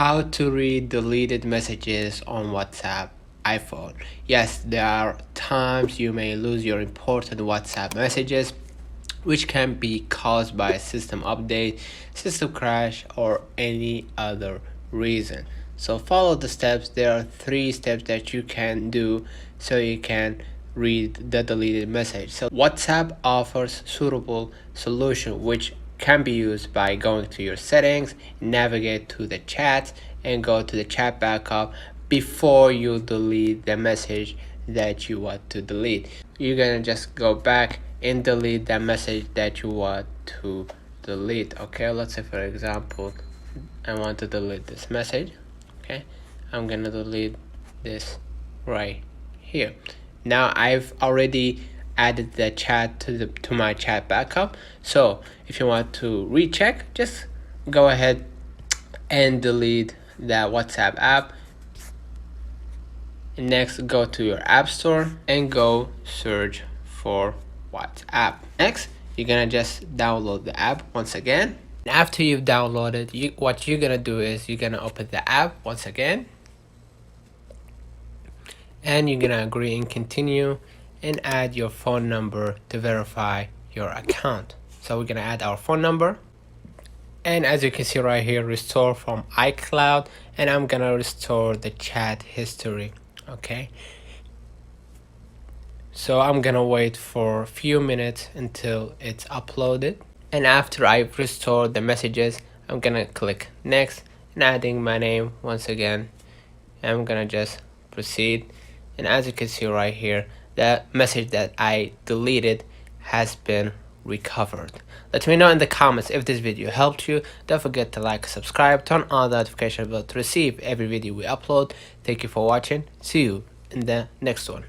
How to read deleted messages on WhatsApp iPhone. Yes, there are times you may lose your important WhatsApp messages, which can be caused by a system update, system crash, or any other reason. So follow the steps. There are 3 steps that you can do so you can read the deleted message. So WhatsApp offers suitable solution which can be used by going to your settings, navigate to the chat, and go to the chat backup before you delete the message that you want to delete. You're gonna just go back and delete that message that you want to delete. Okay, let's say for example I want to delete this message. Okay, I'm gonna delete this right here. Now I've already added the chat to my chat backup, so if you want to recheck, just go ahead and delete that WhatsApp app. Next, go to your app store and go search for WhatsApp. Next, you're gonna just download the app once again. After you've downloaded, what you're gonna do is you're gonna open the app once again, and you're gonna agree and continue and add your phone number to verify your account. So we're gonna add our phone number, and as you can see right here, restore from iCloud, and I'm gonna restore the chat history. Okay, so I'm gonna wait for a few minutes until it's uploaded, and after I've restored the messages, I'm gonna click next and adding my name once again. I'm gonna just proceed, and as you can see right here, the message that I deleted has been recovered. Let me know in the comments if this video helped you. Don't forget to like, subscribe, turn on the notification bell to receive every video we upload. Thank you for watching. See you in the next one.